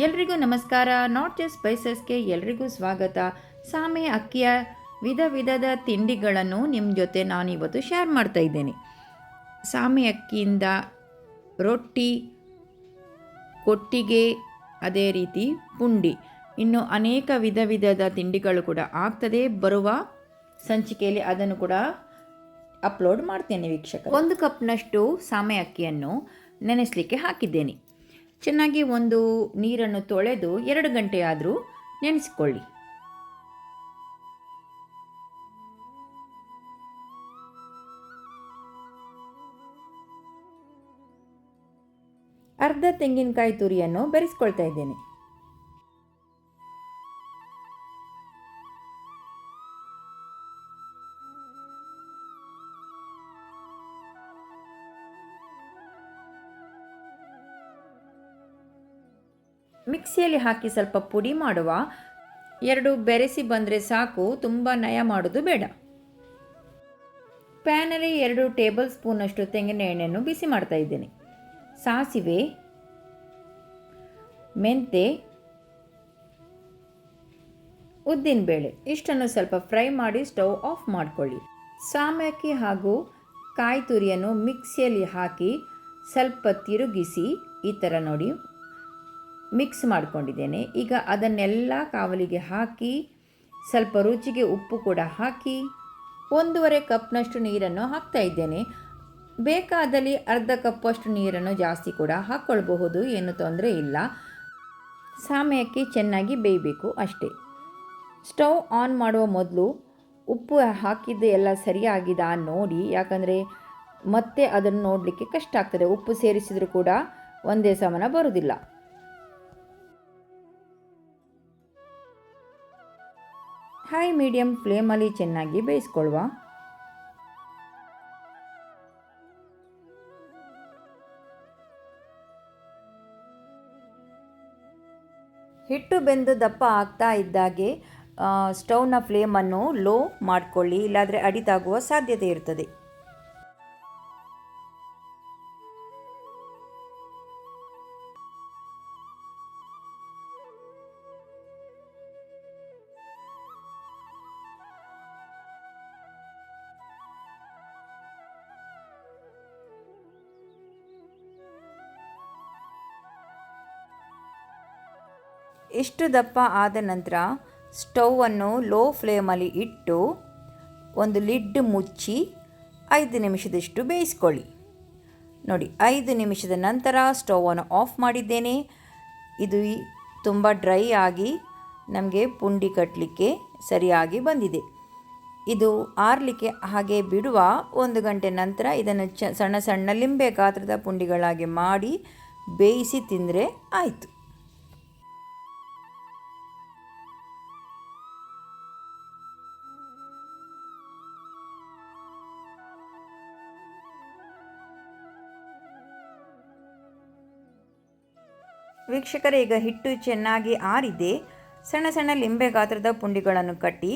ಎಲ್ರಿಗೂ ನಮಸ್ಕಾರ. Not just ಸ್ಪೈಸಸ್ಗೆ ಎಲ್ರಿಗೂ ಸ್ವಾಗತ. ಸಾಮೆ ಅಕ್ಕಿಯ ವಿಧ ವಿಧದ ತಿಂಡಿಗಳನ್ನು ನಿಮ್ಮ ಜೊತೆ ನಾನಿವತ್ತು ಶೇರ್ ಮಾಡ್ತಾ ಇದ್ದೇನೆ. ಸಾಮೆ ಅಕ್ಕಿಯಿಂದ ರೊಟ್ಟಿ, ಕೊಟ್ಟಿಗೆ, ಅದೇ ರೀತಿ ಪುಂಡಿ, ಇನ್ನು ಅನೇಕ ವಿಧ ವಿಧದ ತಿಂಡಿಗಳು ಕೂಡ ಆಗ್ತದೆ. ಬರುವ ಸಂಚಿಕೆಯಲ್ಲಿ ಅದನ್ನು ಕೂಡ ಅಪ್ಲೋಡ್ ಮಾಡ್ತೇನೆ ವೀಕ್ಷಕ. 1 ಕಪ್ನಷ್ಟು ಸಾಮೆ ಅಕ್ಕಿಯನ್ನು ನೆನೆಸಲಿಕ್ಕೆ ಹಾಕಿದ್ದೇನೆ. ಚೆನ್ನಾಗಿ ಒಂದು ನೀರನ್ನು ತೊಳೆದು 2 ಗಂಟೆ ಆದರೂ ನೆನೆಸಿಕೊಳ್ಳಿ. ಅರ್ಧ ತೆಂಗಿನಕಾಯಿ ತುರಿಯನ್ನು ಬೆರೆಸ್ಕೊಳ್ತಾ ಇದ್ದೇನೆ. ಮಿಕ್ಸಿಯಲ್ಲಿ ಹಾಕಿ ಸ್ವಲ್ಪ ಪುಡಿ ಮಾಡುವ. 2 ಬೆರೆಸಿ ಬಂದರೆ ಸಾಕು, ತುಂಬ ನಯ ಮಾಡೋದು ಬೇಡ. ಪ್ಯಾನಲ್ಲಿ 2 ಟೇಬಲ್ ಸ್ಪೂನಷ್ಟು ತೆಂಗಿನ ಎಣ್ಣೆಯನ್ನು ಬಿಸಿ ಮಾಡ್ತಾ ಇದ್ದೇನೆ. ಸಾಸಿವೆ, ಮೆಂತೆ, ಉದ್ದಿನಬೇಳೆ ಇಷ್ಟನ್ನು ಸ್ವಲ್ಪ ಫ್ರೈ ಮಾಡಿ ಸ್ಟವ್ ಆಫ್ ಮಾಡಿಕೊಳ್ಳಿ. ಸಾಮೆ ಅಕ್ಕಿ ಹಾಗೂ ಕಾಯಿ ತುರಿಯನ್ನು ಮಿಕ್ಸಿಯಲ್ಲಿ ಹಾಕಿ ಸ್ವಲ್ಪ ತಿರುಗಿಸಿ ಈ ಥರ ನೋಡಿ ಮಿಕ್ಸ್ ಮಾಡಿಕೊಂಡಿದ್ದೇನೆ. ಈಗ ಅದನ್ನೆಲ್ಲ ಕಾವಲಿಗೆ ಹಾಕಿ ಸ್ವಲ್ಪ ರುಚಿಗೆ ಉಪ್ಪು ಕೂಡ ಹಾಕಿ 1.5 ಕಪ್ನಷ್ಟು ನೀರನ್ನು ಹಾಕ್ತಾ ಇದ್ದೇನೆ. ಬೇಕಾದಲ್ಲಿ ಅರ್ಧ ಕಪ್ಪಷ್ಟು ನೀರನ್ನು ಜಾಸ್ತಿ ಕೂಡ ಹಾಕ್ಕೊಳ್ಬಹುದು, ಏನು ತೊಂದರೆ ಇಲ್ಲ. ಸಾಮೆ ಅಕ್ಕಿ ಚೆನ್ನಾಗಿ ಬೇಯಬೇಕು ಅಷ್ಟೇ. ಸ್ಟವ್ ಆನ್ ಮಾಡುವ ಮೊದಲು ಉಪ್ಪು ಹಾಕಿದ್ದು ಎಲ್ಲ ಸರಿಯಾಗಿದೆ ನೋಡಿ, ಯಾಕಂದರೆ ಮತ್ತೆ ಅದನ್ನು ನೋಡಲಿಕ್ಕೆ ಕಷ್ಟ ಆಗ್ತದೆ. ಉಪ್ಪು ಸೇರಿಸಿದರೂ ಕೂಡ ಒಂದೇ ಸಮನ ಬರುವುದಿಲ್ಲ. ಹೈ ಮೀಡಿಯಮ್ ಫ್ಲೇಮಲ್ಲಿ ಚೆನ್ನಾಗಿ ಬೇಯಿಸ್ಕೊಳ್ಳುವ. ಹಿಟ್ಟು ಬೆಂದು ದಪ್ಪ ಆಗ್ತಾ ಇದ್ದಾಗೆ ಸ್ಟವ್ನ ಫ್ಲೇಮನ್ನು ಲೋ ಮಾಡಿಕೊಳ್ಳಿ, ಇಲ್ಲಾಂದರೆ ಅಡಿತಾಗುವ ಸಾಧ್ಯತೆ ಇರ್ತದೆ. ಇಷ್ಟು ದಪ್ಪ ಆದ ನಂತರ ಸ್ಟವನ್ನು ಲೋ ಫ್ಲೇಮಲ್ಲಿ ಇಟ್ಟು ಒಂದು ಲಿಡ್ ಮುಚ್ಚಿ 5 ನಿಮಿಷದಷ್ಟು ಬೇಯಿಸ್ಕೊಳ್ಳಿ. ನೋಡಿ, 5 ನಿಮಿಷದ ನಂತರ ಸ್ಟವನ್ನು ಆಫ್ ಮಾಡಿದ್ದೇನೆ. ಇದು ತುಂಬ ಡ್ರೈ ಆಗಿ ನಮಗೆ ಪುಂಡಿ ಕಟ್ಟಲಿಕ್ಕೆ ಸರಿಯಾಗಿ ಬಂದಿದೆ. ಇದು ಆರಲಿಕ್ಕೆ ಹಾಗೆ ಬಿಡುವ. 1 ಗಂಟೆ ನಂತರ ಇದನ್ನು ಸಣ್ಣ ಸಣ್ಣ ಲಿಂಬೆ ಗಾತ್ರದ ಪುಂಡಿಗಳಾಗಿ ಮಾಡಿ ಬೇಯಿಸಿ ತಿಂದರೆ ಆಯಿತು. ವೀಕ್ಷಕರೇ, ಈಗ ಹಿಟ್ಟು ಚೆನ್ನಾಗಿ ಆರಿದೆ. ಸಣ್ಣ ಸಣ್ಣ ಲಿಂಬೆ ಗಾತ್ರದ ಪುಂಡಿಗಳನ್ನು ಕಟ್ಟಿ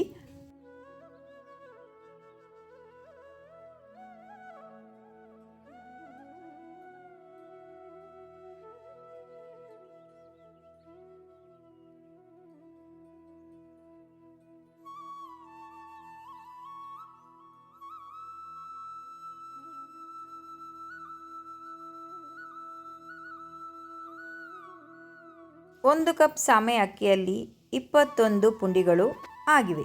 ಒಂದು ಕಪ್ ಸಾಮೆ ಅಕ್ಕಿಯಲ್ಲಿ 21 ಪುಂಡಿಗಳು ಆಗಿವೆ.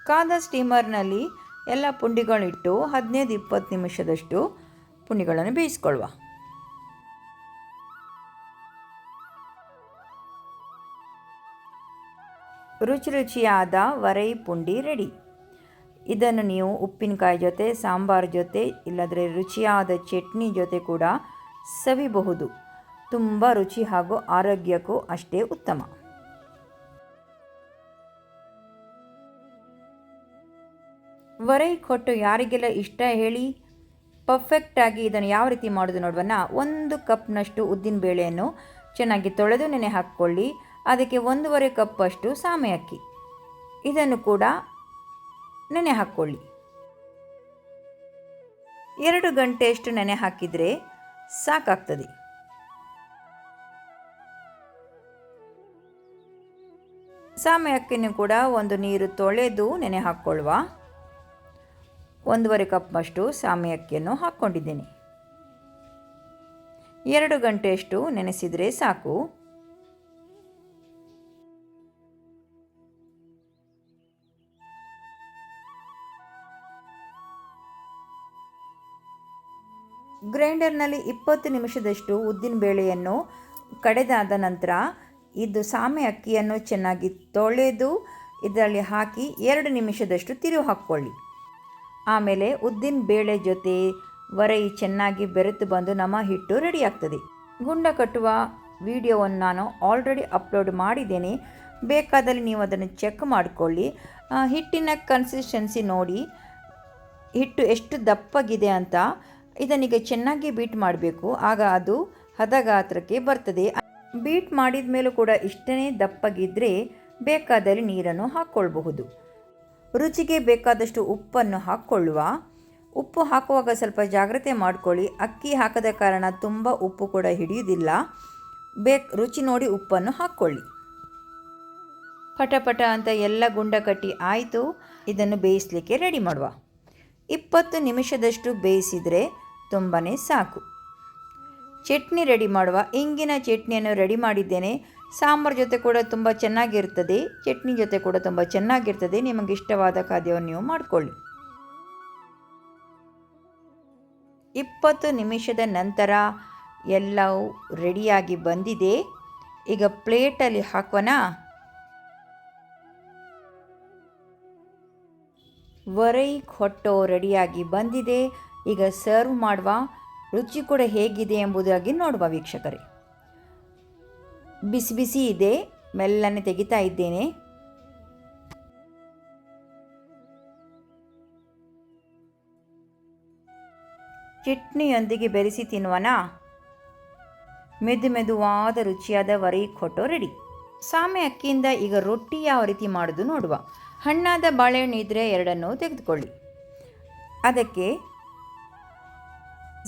ಕಾದ ಸ್ಟೀಮರ್ನಲ್ಲಿ ಎಲ್ಲ ಪುಂಡಿಗಳಿಟ್ಟು 15-20 ನಿಮಿಷದಷ್ಟು ಪುಂಡಿಗಳನ್ನು ಬೇಯಿಸ್ಕೊಳ್ಳುವ. ರುಚಿಯಾದ ವರೈ ಪುಂಡಿ ರೆಡಿ. ಇದನ್ನು ನೀವು ಉಪ್ಪಿನಕಾಯಿ ಜೊತೆ, ಸಾಂಬಾರು ಜೊತೆ, ಇಲ್ಲದ್ರೆ ರುಚಿಯಾದ ಚಟ್ನಿ ಜೊತೆ ಕೂಡ ಸವಿಬಹುದು. ತುಂಬ ರುಚಿ ಹಾಗೂ ಆರೋಗ್ಯಕ್ಕೂ ಅಷ್ಟೇ ಉತ್ತಮ. ವರೈ ಕೊಟ್ಟು ಯಾರಿಗೆಲ್ಲ ಇಷ್ಟ ಹೇಳಿ. ಪರ್ಫೆಕ್ಟಾಗಿ ಇದನ್ನು ಯಾವ ರೀತಿ ಮಾಡೋದು ನೋಡುವನ. 1 ಕಪ್ನಷ್ಟು ಉದ್ದಿನಬೇಳೆಯನ್ನು ಚೆನ್ನಾಗಿ ತೊಳೆದು ನೆನೆ ಹಾಕ್ಕೊಳ್ಳಿ. ಅದಕ್ಕೆ 1.5 ಕಪ್ಪಷ್ಟು ಸಾಮೆ ಅಕ್ಕಿ, ಇದನ್ನು ಕೂಡ ನೆನೆ ಹಾಕ್ಕೊಳ್ಳಿ. 2 ಗಂಟೆಯಷ್ಟು ನೆನೆ ಹಾಕಿದರೆ ಸಾಕಾಗ್ತದೆ. ಸಾಮೆ ಅಕ್ಕಿನೂ ಕೂಡ ಒಂದು ನೀರು ತೊಳೆದು ನೆನೆ ಹಾಕ್ಕೊಳ್ಳುವ. 1.5 ಕಪ್ನಷ್ಟು ಸಾಮೆ ಅಕ್ಕಿಯನ್ನು ಹಾಕ್ಕೊಂಡಿದ್ದೇನೆ. 2 ಗಂಟೆಯಷ್ಟು ನೆನೆಸಿದರೆ ಸಾಕು. ಗ್ರೈಂಡರ್ನಲ್ಲಿ 20 ನಿಮಿಷದಷ್ಟು ಉದ್ದಿನಬೇಳೆಯನ್ನು ಕಡೆದಾದ ನಂತರ ಇದು ಸಾಮೆ ಅಕ್ಕಿಯನ್ನು ಚೆನ್ನಾಗಿ ತೊಳೆದು ಇದರಲ್ಲಿ ಹಾಕಿ 2 ನಿಮಿಷದಷ್ಟು ತಿರುವು ಹಾಕ್ಕೊಳ್ಳಿ. ಆಮೇಲೆ ಉದ್ದಿನ ಬೇಳೆ ಜೊತೆ ವರೈ ಚೆನ್ನಾಗಿ ಬೆರೆತು ಬಂದು ನಮ್ಮ ಹಿಟ್ಟು ರೆಡಿಯಾಗ್ತದೆ. ಗುಂಡ ಕಟ್ಟುವ ವಿಡಿಯೋವನ್ನು ನಾನು ಆಲ್ರೆಡಿ ಅಪ್ಲೋಡ್ ಮಾಡಿದ್ದೇನೆ. ಬೇಕಾದಲ್ಲಿ ನೀವು ಅದನ್ನು ಚೆಕ್ ಮಾಡಿಕೊಳ್ಳಿ. ಹಿಟ್ಟಿನ ಕನ್ಸಿಸ್ಟೆನ್ಸಿ ನೋಡಿ, ಹಿಟ್ಟು ಎಷ್ಟು ದಪ್ಪಗಿದೆ ಅಂತ. ಇದನ್ನೀಗ ಚೆನ್ನಾಗಿ ಬೀಟ್ ಮಾಡಬೇಕು, ಆಗ ಅದು ಹದಗಾತ್ರಕ್ಕೆ ಬರ್ತದೆ. ಬೀಟ್ ಮಾಡಿದ ಮೇಲೂ ಕೂಡ ಇಷ್ಟೇ ದಪ್ಪಗಿದ್ದರೆ ಬೇಕಾದಲ್ಲಿ ನೀರನ್ನು ಹಾಕ್ಕೊಳ್ಬಹುದು. ರುಚಿಗೆ ಬೇಕಾದಷ್ಟು ಉಪ್ಪನ್ನು ಹಾಕ್ಕೊಳ್ಳುವ. ಉಪ್ಪು ಹಾಕುವಾಗ ಸ್ವಲ್ಪ ಜಾಗ್ರತೆ ಮಾಡಿಕೊಳ್ಳಿ. ಅಕ್ಕಿ ಹಾಕದ ಕಾರಣ ತುಂಬ ಉಪ್ಪು ಕೂಡ ಹಿಡಿಯುವುದಿಲ್ಲ. ರುಚಿ ನೋಡಿ ಉಪ್ಪನ್ನು ಹಾಕ್ಕೊಳ್ಳಿ. ಪಟ ಅಂತ ಎಲ್ಲ ಗುಂಡ ಕಟ್ಟಿ ಆಯಿತು. ಇದನ್ನು ಬೇಯಿಸಲಿಕ್ಕೆ ರೆಡಿ ಮಾಡುವ. 20 ನಿಮಿಷದಷ್ಟು ಬೇಯಿಸಿದರೆ ತುಂಬಾ ಸಾಕು. ಚಟ್ನಿ ರೆಡಿ ಮಾಡುವ. ಇಂಗಿನ ಚಟ್ನಿಯನ್ನು ರೆಡಿ ಮಾಡಿದ್ದೇನೆ. ಸಾಂಬಾರು ಜೊತೆ ಕೂಡ ತುಂಬ ಚೆನ್ನಾಗಿರ್ತದೆ, ಚಟ್ನಿ ಜೊತೆ ಕೂಡ ತುಂಬ ಚೆನ್ನಾಗಿರ್ತದೆ. ನಿಮಗೆ ಇಷ್ಟವಾದ ಖಾದ್ಯವನ್ನು ನೀವು ಮಾಡಿಕೊಳ್ಳಿ. 20 ನಿಮಿಷದ ನಂತರ ಎಲ್ಲವೂ ರೆಡಿಯಾಗಿ ಬಂದಿದೆ. ಈಗ ಪ್ಲೇಟಲ್ಲಿ ಹಾಕೋಣ. ವರೈ ಖೊಟ್ಟು ರೆಡಿಯಾಗಿ ಬಂದಿದೆ. ಈಗ ಸರ್ವ್ ಮಾಡುವ. ರುಚಿ ಕೂಡ ಹೇಗಿದೆ ಎಂಬುದಾಗಿ ನೋಡುವ ವೀಕ್ಷಕರೇ. ಬಿಸಿ ಬಿಸಿ ಇದೆ, ಮೆಲ್ಲನೆ ತೆಗಿತಾ ಇದ್ದೇನೆ. ಚಟ್ನಿಯೊಂದಿಗೆ ಬೆರೆಸಿ ತಿನ್ನುವನ. ಮೆದುವಾದ ರುಚಿಯಾದ ವರೈ ಖೊಟ್ಟು ರೆಡಿ. ಸಾಮೆ ಅಕ್ಕಿಯಿಂದ ಈಗ ರೊಟ್ಟಿ ಯಾವ ರೀತಿ ಮಾಡೋದು ನೋಡುವ. ಹಣ್ಣಾದ ಬಾಳೆಹಣ್ಣು ಇದ್ದರೆ 2 ತೆಗೆದುಕೊಳ್ಳಿ. ಅದಕ್ಕೆ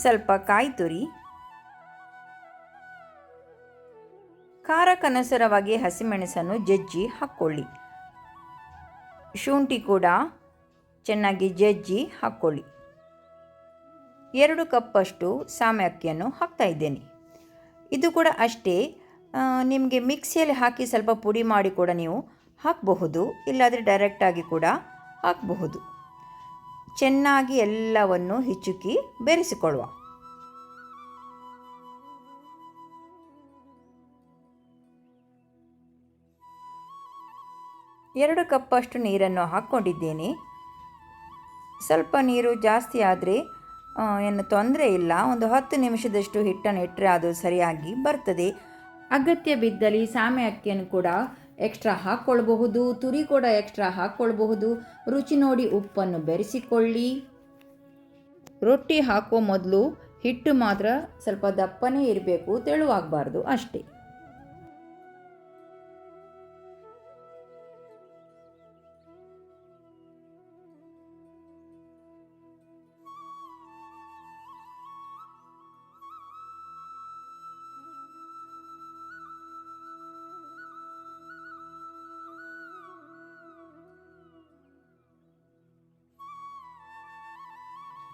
ಸ್ವಲ್ಪ ಕಾಯಿ ತುರಿ, ಖಾರಕ್ಕನುಸಾರವಾಗಿ ಹಸಿಮೆಣಸನ್ನು ಜಜ್ಜಿ ಹಾಕ್ಕೊಳ್ಳಿ. ಶುಂಠಿ ಕೂಡ ಚೆನ್ನಾಗಿ ಜಜ್ಜಿ ಹಾಕ್ಕೊಳ್ಳಿ. 2 ಕಪ್ಪಷ್ಟು ಸಾಮೆ ಅಕ್ಕಿಯನ್ನು ಹಾಕ್ತಾ ಇದ್ದೇನೆ. ಇದು ಕೂಡ ಅಷ್ಟೇ, ನಿಮಗೆ ಮಿಕ್ಸಿಯಲ್ಲಿ ಹಾಕಿ ಸ್ವಲ್ಪ ಪುಡಿ ಮಾಡಿ ಕೂಡ ನೀವು ಹಾಕಬಹುದು, ಇಲ್ಲಾದರೆ ಡೈರೆಕ್ಟಾಗಿ ಕೂಡ ಹಾಕಬಹುದು. ಚೆನ್ನಾಗಿ ಎಲ್ಲವನ್ನು ಹಿಚುಕಿ ಬೆರೆಸಿಕೊಳ್ಳುವ. ಎರಡು ಕಪ್ಪಷ್ಟು ನೀರನ್ನು ಹಾಕ್ಕೊಂಡಿದ್ದೇನೆ. ಸ್ವಲ್ಪ ನೀರು ಜಾಸ್ತಿ ಆದರೆ ಏನು ತೊಂದರೆ ಇಲ್ಲ. ಒಂದು 10 ನಿಮಿಷದಷ್ಟು ಹಿಟ್ಟನ್ನು ಇಟ್ಟರೆ ಅದು ಸರಿಯಾಗಿ ಬರ್ತದೆ. ಅಗತ್ಯ ಬಿದ್ದಲ್ಲಿ ಸಾಮೆ ಅಕ್ಕಿಯನ್ನು ಕೂಡ ಎಕ್ಸ್ಟ್ರಾ ಹಾಕ್ಕೊಳ್ಬಹುದು, ತುರಿ ಕೂಡ ಎಕ್ಸ್ಟ್ರಾ ಹಾಕ್ಕೊಳ್ಬಹುದು. ರುಚಿ ನೋಡಿ ಉಪ್ಪನ್ನು ಬೆರೆಸಿಕೊಳ್ಳಿ. ರೊಟ್ಟಿ ಹಾಕುವ ಮೊದಲು ಹಿಟ್ಟು ಮಾತ್ರ ಸ್ವಲ್ಪ ದಪ್ಪನೇ ಇರಬೇಕು, ತೆಳುವಾಗಬಾರ್ದು ಅಷ್ಟೇ.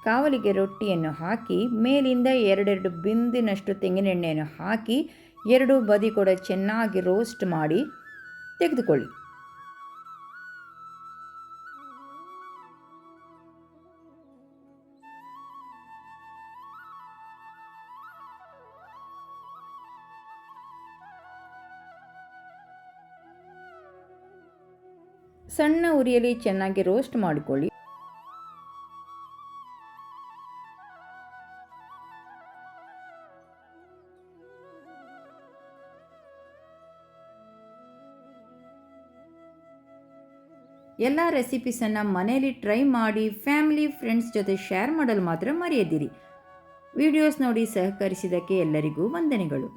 ಕಾವಲಿಗೆ ರೊಟ್ಟಿಯನ್ನು ಹಾಕಿ ಮೇಲಿಂದ 2 ಬಿಂದಿನಷ್ಟು ತೆಂಗಿನೆಣ್ಣೆಯನ್ನು ಹಾಕಿ 2 ಬದಿ ಕೂಡ ಚೆನ್ನಾಗಿ ರೋಸ್ಟ್ ಮಾಡಿ ತೆಗೆದುಕೊಳ್ಳಿ. ಸಣ್ಣ ಉರಿಯಲ್ಲಿ ಚೆನ್ನಾಗಿ ರೋಸ್ಟ್ ಮಾಡಿಕೊಳ್ಳಿ. ಎಲ್ಲ ರೆಸಿಪೀಸನ್ನು ಮನೆಯಲ್ಲಿ ಟ್ರೈ ಮಾಡಿ ಫ್ಯಾಮಿಲಿ ಫ್ರೆಂಡ್ಸ್ ಜೊತೆ ಶೇರ್ ಮಾಡಲು ಮಾತ್ರ ಮರೆಯದಿರಿ. ವಿಡಿಯೋಸ್ ನೋಡಿ ಸಹಕರಿಸಿದ್ದಕ್ಕೆ ಎಲ್ಲರಿಗೂ ವಂದನೆಗಳು.